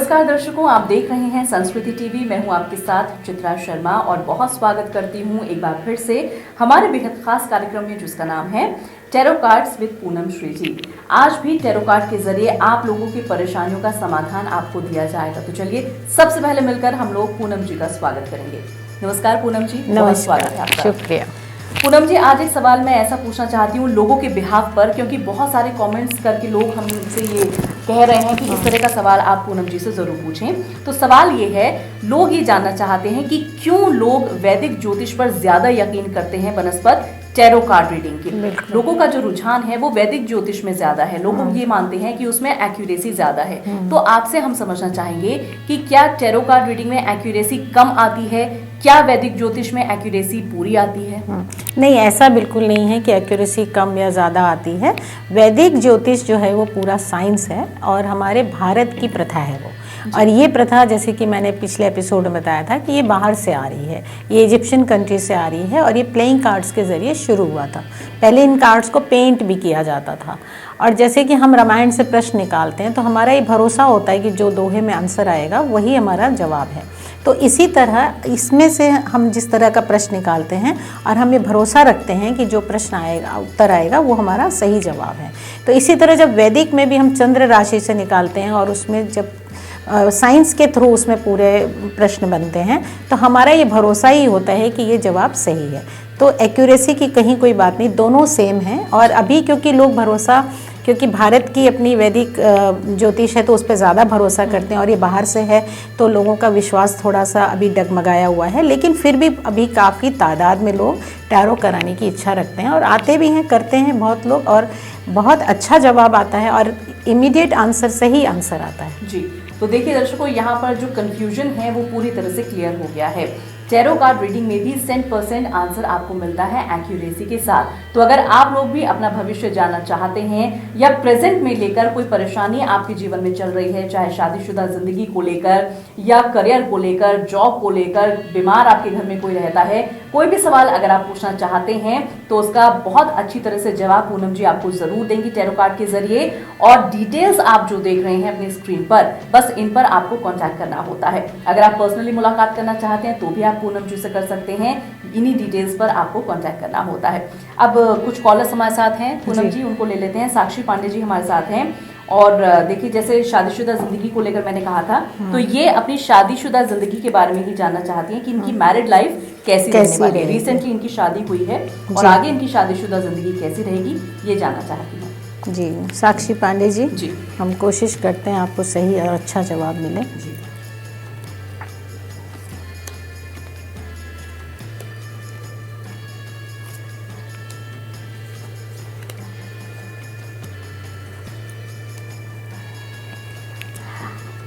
नमस्कार दर्शकों, आप देख रहे हैं संस्कृति टीवी। मैं हूं आपके साथ चित्रा शर्मा और बहुत स्वागत करती हूं एक बार फिर से हमारे बेहद खास कार्यक्रम में, जिसका नाम है tarot cards with Poonam Shri ji. आज भी टैरो कार्ड के जरिए आप लोगों की परेशानियों का समाधान आपको दिया जाएगा। तो चलिए सबसे पहले मिलकर हम लोग पूनम जी का स्वागत करेंगे। नमस्कार पूनम जी। नमस्कार, स्वागत है आपका। शुक्रिया। पूनम जी, आज एक सवाल मैं ऐसा पूछना चाहती हूँ लोगों के बिहाफ पर, क्योंकि बहुत सारे कमेंट्स करके लोग हमसे ये कह रहे हैं कि इस तरह का सवाल आप पूनम जी से ज़रूर पूछें। तो सवाल ये है, लोग ये जानना चाहते हैं कि क्यों लोग वैदिक ज्योतिष पर ज़्यादा यकीन करते हैं बनस्पत टैरो कार्ड रीडिंग के। लोगों का जो रुझान है वो वैदिक ज्योतिष में ज़्यादा है। लोग ये मानते हैं कि उसमें एक्यूरेसी ज़्यादा है। तो आपसे हम समझना चाहेंगे कि क्या टैरो कार्ड रीडिंग में एक्यूरेसी कम आती है, क्या वैदिक ज्योतिष में एक्यूरेसी पूरी आती है? नहीं, ऐसा बिल्कुल नहीं है कि एक्यूरेसी कम या ज़्यादा आती है। वैदिक ज्योतिष जो है वो पूरा साइंस है और हमारे भारत की प्रथा है वो। और ये प्रथा, जैसे कि मैंने पिछले एपिसोड में बताया था, कि ये बाहर से आ रही है, ये इजिप्शियन कंट्री से आ रही है और ये प्लेइंग कार्ड्स के ज़रिए शुरू हुआ था। पहले इन कार्ड्स को पेंट भी किया जाता था। और जैसे कि हम रामायण से प्रश्न निकालते हैं तो हमारा ये भरोसा होता है कि जो दोहे में आंसर आएगा वही हमारा जवाब है। तो इसी तरह इसमें से हम जिस तरह का प्रश्न निकालते हैं और हम ये भरोसा रखते हैं कि जो प्रश्न आएगा, उत्तर आएगा, वो हमारा सही जवाब है। तो इसी तरह जब वैदिक में भी हम चंद्र राशि से निकालते हैं और उसमें जब साइंस के थ्रू उसमें पूरे प्रश्न बनते हैं तो हमारा ये भरोसा ही होता है कि ये जवाब सही है। तो एक्यूरेसी की कहीं कोई बात नहीं, दोनों सेम हैं। और अभी क्योंकि लोग भरोसा, क्योंकि भारत की अपनी वैदिक ज्योतिष है तो उस पर ज़्यादा भरोसा करते हैं और ये बाहर से है तो लोगों का विश्वास थोड़ा सा अभी डगमगाया हुआ है। लेकिन फिर भी अभी काफ़ी तादाद में लोग टैरो कराने की इच्छा रखते हैं और आते भी हैं, करते हैं बहुत लोग, और बहुत अच्छा जवाब आता है और इमीडिएट आंसर, सही आंसर आता है जी। तो देखिए दर्शकों, यहाँ पर जो कंफ्यूजन है वो पूरी तरह से क्लियर हो गया है। टैरो कार्ड रीडिंग में भी 100% आंसर आपको मिलता है एक्यूरेसी के साथ। तो अगर आप लोग भी अपना भविष्य जानना चाहते हैं या प्रेजेंट में लेकर कोई परेशानी आपके जीवन में चल रही है, चाहे शादीशुदा जिंदगी को लेकर या करियर को लेकर, जॉब को लेकर, बीमार आपके घर में कोई रहता है, कोई भी सवाल अगर आप पूछना चाहते हैं तो उसका बहुत अच्छी तरह से जवाब पूनम जी आपको जरूर देंगी टैरो कार्ड के जरिए। और डिटेल्स आप जो देख रहे हैं अपनी स्क्रीन पर, बस इन पर आपको कॉन्टैक्ट करना होता है। अगर आप पर्सनली मुलाकात करना चाहते हैं तो भी आप पूनम जी से कर सकते हैं। इन्हीं डिटेल्स पर आपको कांटेक्ट करना होता है। अब कुछ कॉलर्स हमारे साथ हैं पूनम जी, उनको ले लेते हैं। साक्षी पांडे जी हमारे साथ हैं। और देखिए, जैसे शादीशुदा जिंदगी को लेकर मैंने कहा था, तो ये अपनी शादीशुदा जिंदगी के बारे में ही जानना चाहती हैं कि इनकी मैरिड लाइफ कैसी रहने वाली है। रिसेंटली इनकी शादी हुई है और आगे इनकी शादीशुदा जिंदगी कैसी रहेगी ये जानना चाहती हैं। जी साक्षी पांडे जी, हम कोशिश करते हैं आपको सही और अच्छा जवाब मिले। जी।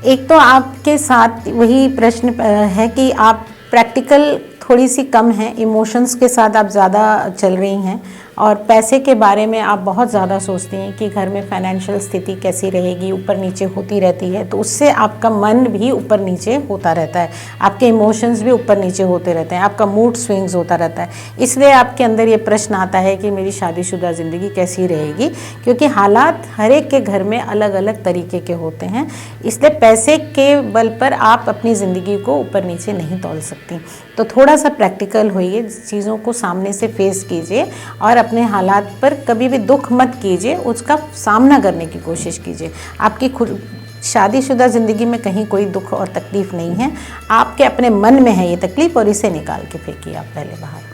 एक तो आपके साथ वही प्रश्न है कि आप प्रैक्टिकल थोड़ी सी कम हैं, इमोशंस के साथ आप ज़्यादा चल रही हैं और पैसे के बारे में आप बहुत ज़्यादा सोचती हैं कि घर में फाइनेंशियल स्थिति कैसी रहेगी, ऊपर नीचे होती रहती है। तो उससे आपका मन भी ऊपर नीचे होता रहता है, आपके इमोशंस भी ऊपर नीचे होते रहते हैं, आपका मूड स्विंग्स होता रहता है। इसलिए आपके अंदर ये प्रश्न आता है कि मेरी शादीशुदा ज़िंदगी कैसी रहेगी, क्योंकि हालात हर एक के घर में अलग अलग तरीके के होते हैं। इसलिए पैसे के बल पर आप अपनी ज़िंदगी को ऊपर नीचे नहीं तौल सकती। तो थोड़ा सा प्रैक्टिकल होइए, चीज़ों को सामने से फेस कीजिए और अपने हालात पर कभी भी दुख मत कीजिए, उसका सामना करने की कोशिश कीजिए। आपकी खुद शादीशुदा ज़िंदगी में कहीं कोई दुख और तकलीफ़ नहीं है, आपके अपने मन में है ये तकलीफ़ और इसे निकाल के फेंकिए आप पहले बाहर।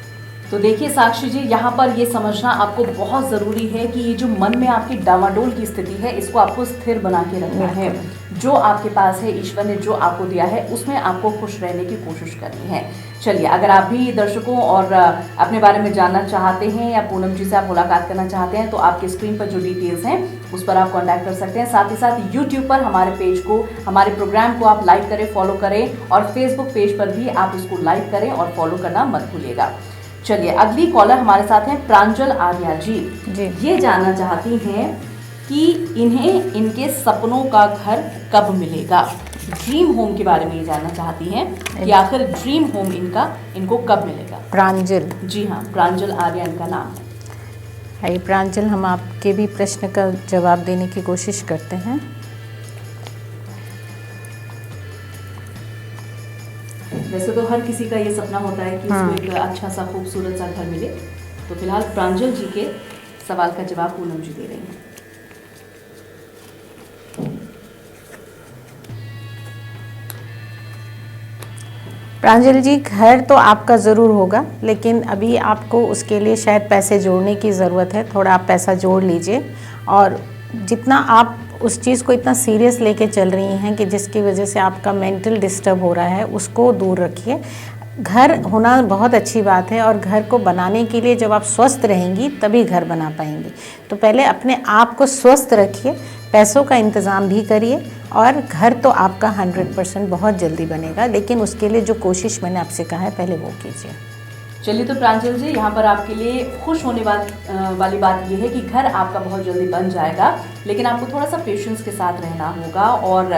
तो देखिए साक्षी जी, यहाँ पर ये समझना आपको बहुत ज़रूरी है कि ये जो मन में आपकी डामाडोल की स्थिति है, इसको आपको स्थिर बना के रखना है। जो आपके पास है, ईश्वर ने जो आपको दिया है, उसमें आपको खुश रहने की कोशिश करनी है। चलिए, अगर आप भी दर्शकों और अपने बारे में जानना चाहते हैं या पूनम जी से आप मुलाकात करना चाहते हैं तो आपकी स्क्रीन पर जो डिटेल्स हैं उस पर आप कॉन्टैक्ट कर सकते हैं। साथ ही साथ यूट्यूब पर हमारे पेज को, हमारे प्रोग्राम को आप लाइक करें, फॉलो करें और फेसबुक पेज पर भी आप इसको लाइक करें और फॉलो करना मत भूलिएगा। चलिए, अगली कॉलर हमारे साथ हैं प्रांजल आर्या जी। ये जानना चाहती हैं कि इन्हें इनके सपनों का घर कब मिलेगा। ड्रीम होम के बारे में ये जानना चाहती हैं कि आखिर ड्रीम होम इनको कब मिलेगा। प्रांजल जी हाँ, प्रांजल आर्या इनका नाम है। प्रांजल, हम आपके भी प्रश्न का जवाब देने की कोशिश करते हैं। वैसे तो हर किसी का ये सपना होता है कि उसको एक अच्छा सा खूबसूरत सा घर मिले। तो फिलहाल प्रांजल जी के सवाल का जवाब पूनम जी दे रही हैं। प्रांजल जी, घर तो आपका ज़रूर होगा, लेकिन अभी आपको उसके लिए शायद पैसे जोड़ने की ज़रूरत है। थोड़ा आप पैसा जोड़ लीजिए, और जितना आप उस चीज़ को इतना सीरियस लेके चल रही हैं कि जिसकी वजह से आपका मेंटल डिस्टर्ब हो रहा है, उसको दूर रखिए। घर होना बहुत अच्छी बात है, और घर को बनाने के लिए जब आप स्वस्थ रहेंगी तभी घर बना पाएंगी। तो पहले अपने आप को स्वस्थ रखिए, पैसों का इंतज़ाम भी करिए, और घर तो आपका 100% बहुत जल्दी बनेगा। लेकिन उसके लिए जो कोशिश मैंने आपसे कहा है, पहले वो कीजिए। चलिए, तो प्रांजल जी, यहाँ पर आपके लिए खुश होने वाली बात यह है कि घर आपका बहुत जल्दी बन जाएगा, लेकिन आपको थोड़ा सा पेशेंस के साथ रहना होगा और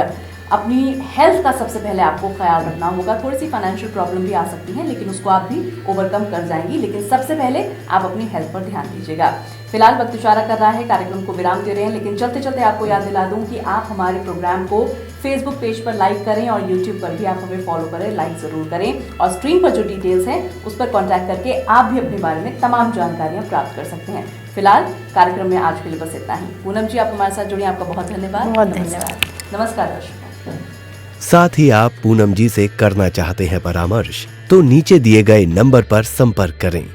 अपनी हेल्थ का सबसे पहले आपको ख्याल रखना होगा। थोड़ी सी फाइनेंशियल प्रॉब्लम भी आ सकती है, लेकिन उसको आप भी ओवरकम कर जाएंगी। लेकिन सबसे पहले आप अपनी हेल्थ पर ध्यान दीजिएगा। फिलहाल वक्त इशारा कर रहा है, कार्यक्रम को विराम दे रहे हैं, लेकिन चलते चलते आपको याद दिला दूं कि आप हमारे प्रोग्राम को फेसबुक पेज पर लाइक करें और यूट्यूब पर भी आप हमें फॉलो करें, लाइक जरूर करें, और स्क्रीन पर जो डिटेल्स हैं उस पर कॉन्टैक्ट करके आप भी अपने बारे में तमाम जानकारियां प्राप्त कर सकते हैं। फिलहाल कार्यक्रम में आज के लिए बस इतना ही। पूनम जी, आप हमारे साथ जुड़े, आपका बहुत धन्यवाद। बहुत धन्यवाद। नमस्कार दर्शकों। साथ ही आप पूनम जी से करना चाहते हैं परामर्श, तो नीचे दिए गए नंबर पर संपर्क करें।